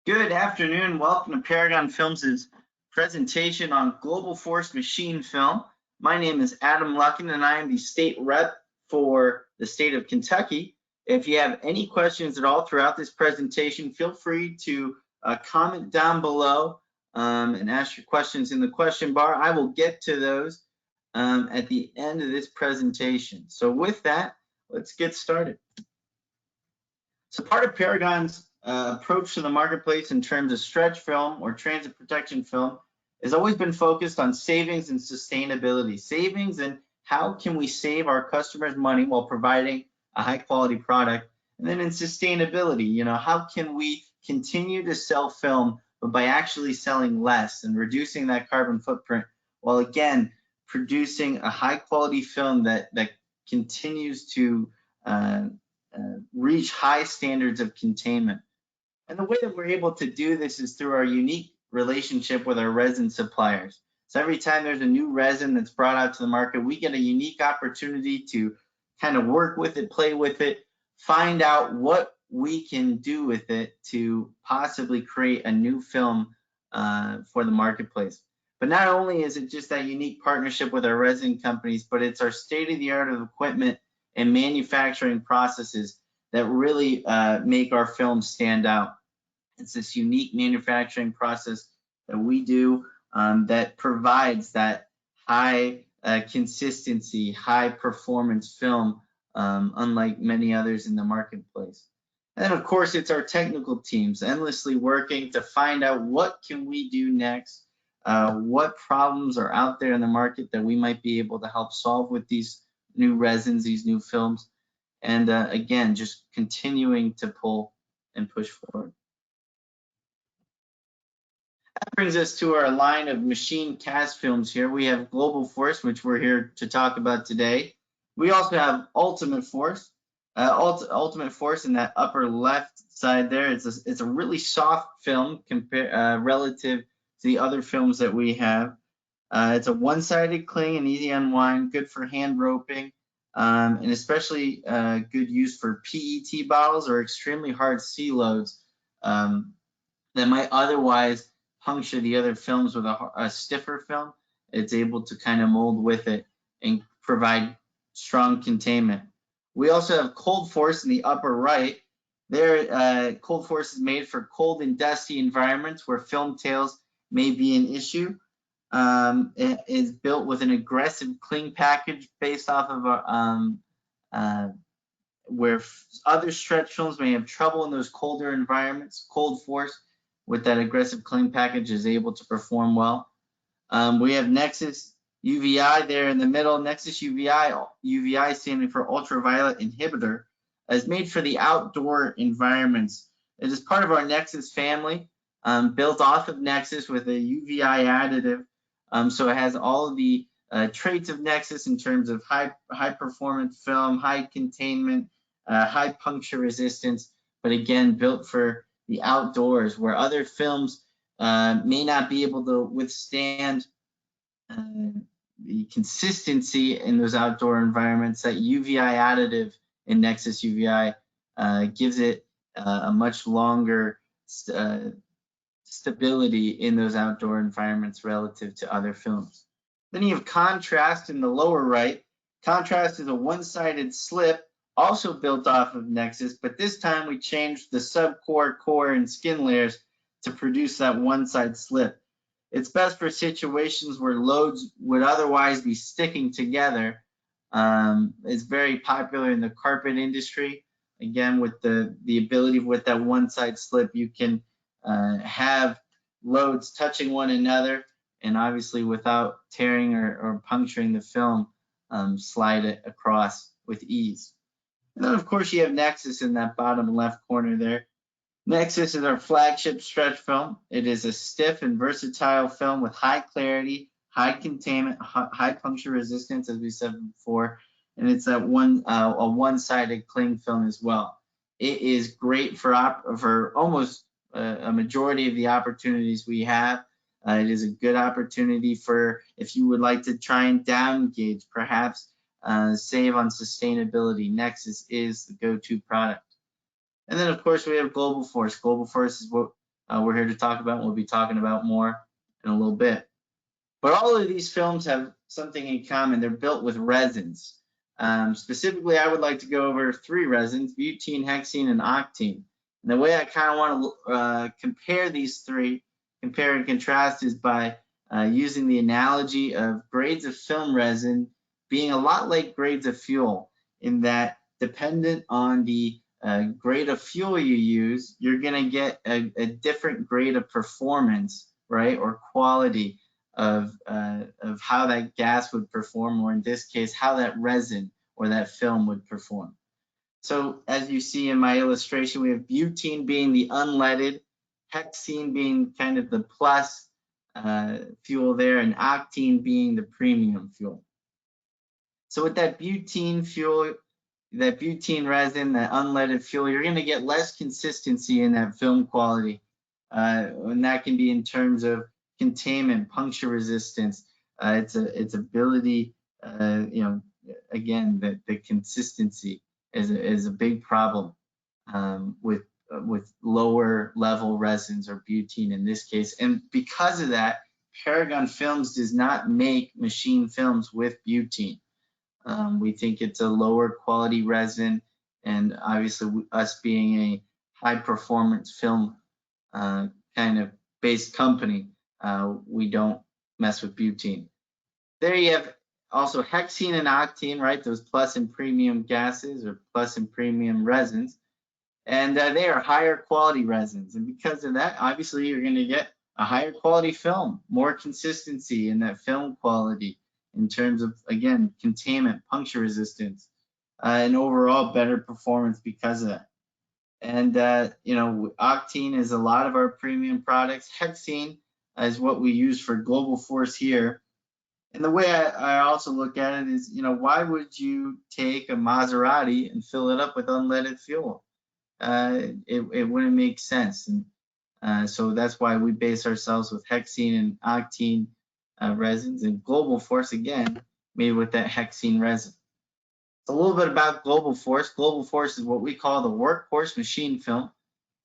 Good afternoon. Welcome to Paragon Films' presentation on Global Force Machine Film. My name is Adam Lucken, and I am the state rep for the state of Kentucky. If you have any questions at all throughout this presentation, feel free to comment down below and ask your questions in the question bar. I will get to those at the end of this presentation. So with that, let's get started. So part of Paragon's approach to the marketplace in terms of stretch film or transit protection film has always been focused on savings and sustainability. Savings and how can we save our customers money while providing a high quality product? And then in sustainability, how can we continue to sell film, but by actually selling less and reducing that carbon footprint, while again, producing a high quality film that continues to reach high standards of containment. And the way that we're able to do this is through our unique relationship with our resin suppliers. So every time there's a new resin that's brought out to the market, we get a unique opportunity to kind of work with it, play with it, find out what we can do with it to possibly create a new film for the marketplace. But not only is it just that unique partnership with our resin companies, but it's our state-of-the-art of equipment and manufacturing processes that really make our films stand out. It's this unique manufacturing process that we do that provides that high consistency, high performance film, unlike many others in the marketplace. And of course, it's our technical teams endlessly working to find out what can we do next, what problems are out there in the market that we might be able to help solve with these new resins, these new films, and again, just continuing to pull and push forward. That brings us to our line of machine cast films here. We have Global Force, which we're here to talk about today. We also have Ultimate Force. Ultimate Force in that upper left side there. It's a really soft film relative to the other films that we have. It's a one-sided cling and easy unwind, good for hand roping, and especially good use for PET bottles or extremely hard C loads that might otherwise puncture the other films with a stiffer film. It's able to kind of mold with it and provide strong containment. We also have Cold Force in the upper right. There, Cold Force is made for cold and dusty environments where film tails may be an issue. It is built with an aggressive cling package based off of where other stretch films may have trouble in those colder environments. Cold Force with that aggressive cling package is able to perform well. We have Nexus UVI there in the middle. Nexus UVI standing for ultraviolet inhibitor, is made for the outdoor environments. It is part of our Nexus family, built off of Nexus with a UVI additive. So it has all of the traits of Nexus in terms of high performance film, high containment, high puncture resistance, but again, built for the outdoors where other films may not be able to withstand the consistency in those outdoor environments. That UVI additive in Nexus UVI gives it a much longer stability in those outdoor environments relative to other films. Then you have Contrast in the lower right. Contrast is a one-sided slip, also built off of Nexus, but this time we changed the subcore, core, and skin layers to produce that one-side slip. It's best for situations where loads would otherwise be sticking together. It's very popular in the carpet industry. Again, with the ability with that one-side slip, you can have loads touching one another, and obviously without tearing or puncturing the film, slide it across with ease. And then of course you have Nexus in that bottom left corner there. Nexus is our flagship stretch film. It is a stiff and versatile film with high clarity, high containment, high puncture resistance, as we said before, and it's a one-sided cling film as well. It is great for almost a majority of the opportunities we have. It is a good opportunity for if you would like to try and down gauge, perhaps save on sustainability. Nexus is the go-to product. And then of course we have Global Force. Global Force is what we're here to talk about, and we'll be talking about more in a little bit. But all of these films have something in common. They're built with resins. Specifically, I would like to go over 3 resins: butene, hexene, and octene. And the way I kind of want to compare these 3, compare and contrast, is by using the analogy of grades of film resin being a lot like grades of fuel, in that dependent on the grade of fuel you use, you're going to get a different grade of performance, right, or quality of how that gas would perform, or in this case, how that resin or that film would perform. So as you see in my illustration, we have butene being the unleaded, hexene being kind of the plus fuel there, and octene being the premium fuel. So with that butene fuel, that butene resin, that unleaded fuel, you're going to get less consistency in that film quality. And that can be in terms of containment, puncture resistance, its ability, again, the consistency is a big problem with lower level resins, or butene in this case. And because of that, Paragon Films does not make machine films with butene. We think it's a lower quality resin, and obviously us being a high performance film kind of based company, we don't mess with butene. There you have also hexene and octene, right? Those plus and premium gases, or plus and premium resins. And they are higher quality resins. And because of that, obviously you're going to get a higher quality film, more consistency in that film quality in terms of, again, containment, puncture resistance, and overall better performance because of that. And, octene is a lot of our premium products. Hexene is what we use for Global Force here. And the way I also look at it is, why would you take a Maserati and fill it up with unleaded fuel? It wouldn't make sense. And so that's why we base ourselves with hexene and octene resins, and Global Force, again, made with that hexene resin. A little bit about Global Force. Global Force is what we call the workhorse machine film.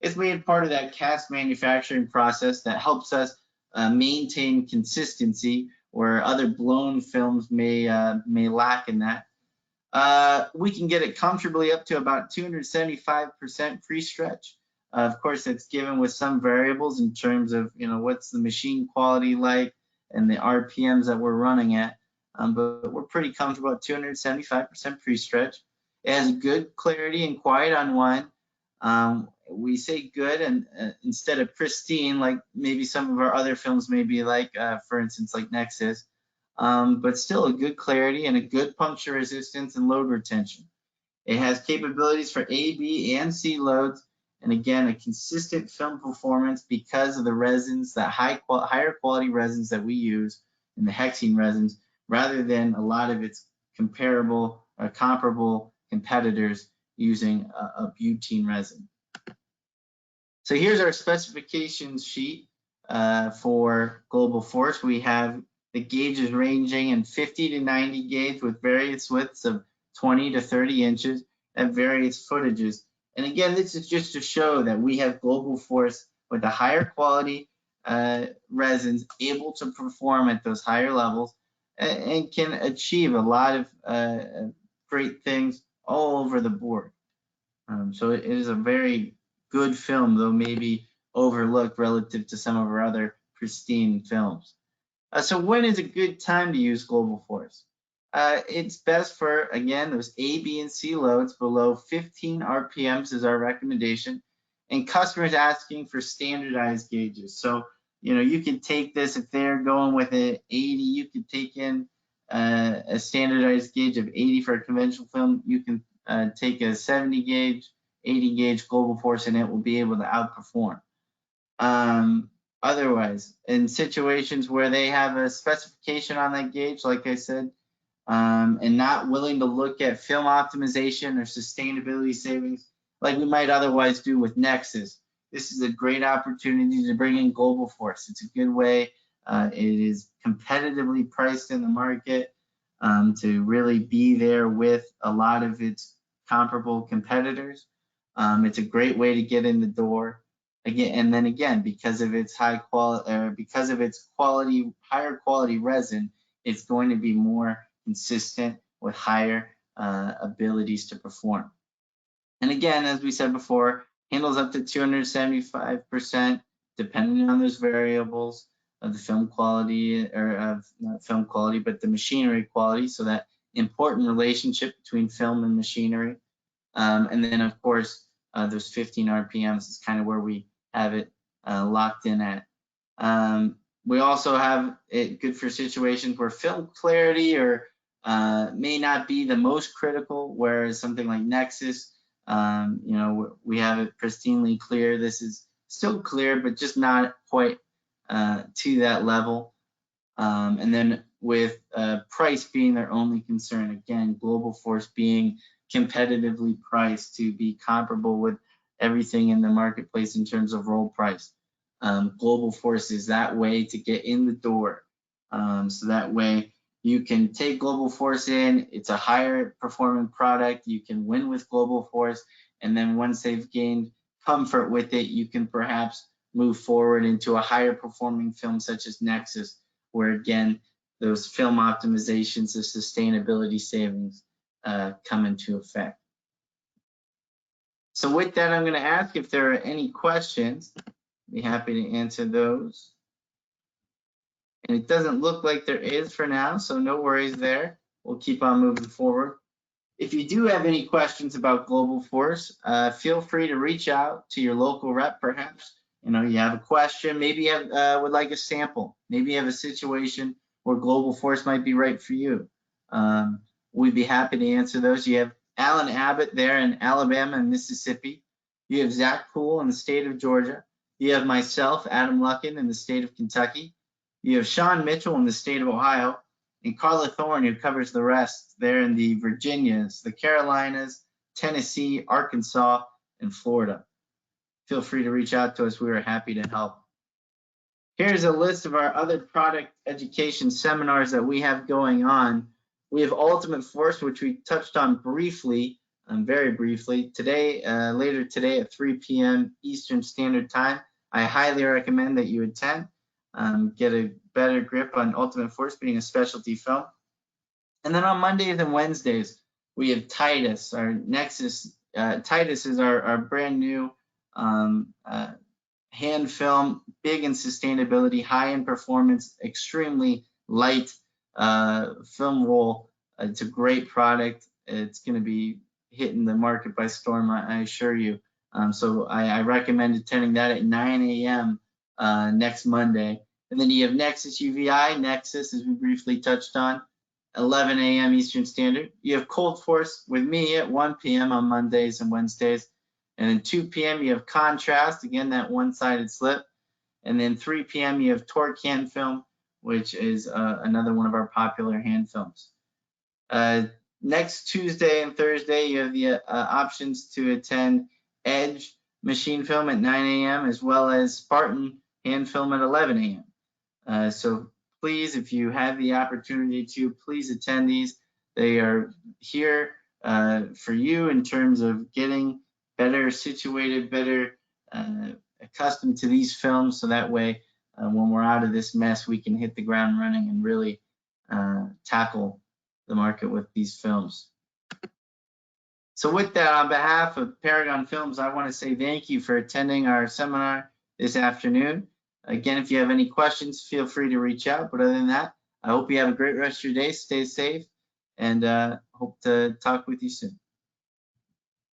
It's made part of that cast manufacturing process that helps us maintain consistency where other blown films may lack in that. We can get it comfortably up to about 275% pre-stretch. Of course, it's given with some variables in terms of, what's the machine quality like and the RPMs that we're running at. But we're pretty comfortable at 275% pre-stretch. It has good clarity and quiet unwind. We say good and instead of pristine, like maybe some of our other films may be like, for instance, like Nexus. But still a good clarity and a good puncture resistance and load retention. It has capabilities for A, B, and C loads, and again, a consistent film performance because of the resins, that higher quality resins that we use in the hexene resins, rather than a lot of its comparable or comparable competitors using a butene resin. So here's our specifications sheet for Global Force. We have the gauges ranging in 50 to 90 gauge with various widths of 20 to 30 inches at various footages. And again, this is just to show that we have Global Force with the higher quality resins able to perform at those higher levels and can achieve a lot of great things all over the board. So it is a very good film, though maybe overlooked relative to some of our other pristine films. So when is a good time to use Global Force? It's best for, again, those A, B, and C loads below 15 RPMs is our recommendation, and customers asking for standardized gauges. So, you can take this, if they're going with an 80, you could take in a standardized gauge of 80 for a conventional film. You can take a 70 gauge, 80 gauge Global Force, and it will be able to outperform. Otherwise, in situations where they have a specification on that gauge, like I said, and not willing to look at film optimization or sustainability savings like we might otherwise do with Nexus, this is a great opportunity to bring in Global Force. It's a good way. It is competitively priced in the market to really be there with a lot of its comparable competitors. It's a great way to get in the door. Again, and then again, because of its high quality, or because of its quality, higher quality resin, it's going to be more consistent with higher abilities to perform. And again, as we said before, handles up to 275%, depending on those variables of the film quality, or of not film quality, but the machinery quality. So that important relationship between film and machinery. And then of course, those 15 RPMs is kind of where we have it locked in at. We also have it good for situations where film clarity or may not be the most critical, whereas something like Nexus, you know, we have it pristinely clear. This is still clear, but just not quite to that level. And then with price being their only concern, again, Global Force being competitively priced to be comparable with everything in the marketplace in terms of roll price. Global Force is that way to get in the door. So that way you can take Global Force in, it's a higher performing product, you can win with Global Force, and then once they've gained comfort with it, you can perhaps move forward into a higher performing film such as Nexus, where again, those film optimizations, the sustainability savings come into effect. So with that, I'm going to ask if there are any questions. Be happy to answer those. And it doesn't look like there is for now, so no worries there. We'll keep on moving forward. If you do have any questions about Global Force, feel free to reach out to your local rep, perhaps. You know, you have a question, maybe you have, would like a sample, maybe you have a situation where Global Force might be right for you. We'd be happy to answer those. You have Alan Abbott there in Alabama and Mississippi. You have Zach Poole in the state of Georgia. You have myself, Adam Lucken, in the state of Kentucky. You have Sean Mitchell in the state of Ohio, and Carla Thorne, who covers the rest there in the Virginias, the Carolinas, Tennessee, Arkansas, and Florida. Feel free to reach out to us. We are happy to help. Here's a list of our other product education seminars that we have going on. We have Ultimate Force, which we touched on briefly, very briefly, today, later today at 3 p.m. Eastern Standard Time. I highly recommend that you attend. Get a better grip on Ultimate Force being a specialty film. And then on Mondays and Wednesdays, we have Titus, our Nexus. Titus is our brand new hand film, big in sustainability, high in performance, extremely light film roll. It's a great product. It's going to be hitting the market by storm, I assure you. So I recommend attending that at 9 a.m. Next Monday. And then you have Nexus UVI, Nexus, as we briefly touched on, 11 a.m. Eastern Standard. You have Cold Force with me at 1 p.m. on Mondays and Wednesdays. And then 2 p.m. you have Contrast, again, that one-sided slip. And then 3 p.m. you have Torque Hand Film, which is another one of our popular hand films. Next Tuesday and Thursday, you have the options to attend Edge Machine Film at 9 a.m. as well as Spartan Hand Film at 11 a.m. So please, if you have the opportunity to, please attend these. They are here for you in terms of getting better situated, better accustomed to these films, so that way when we're out of this mess, we can hit the ground running and really tackle the market with these films. So with that, on behalf of Paragon Films, I want to say thank you for attending our seminar this afternoon. Again, if you have any questions, feel free to reach out. But other than that, I hope you have a great rest of your day. Stay safe, and hope to talk with you soon.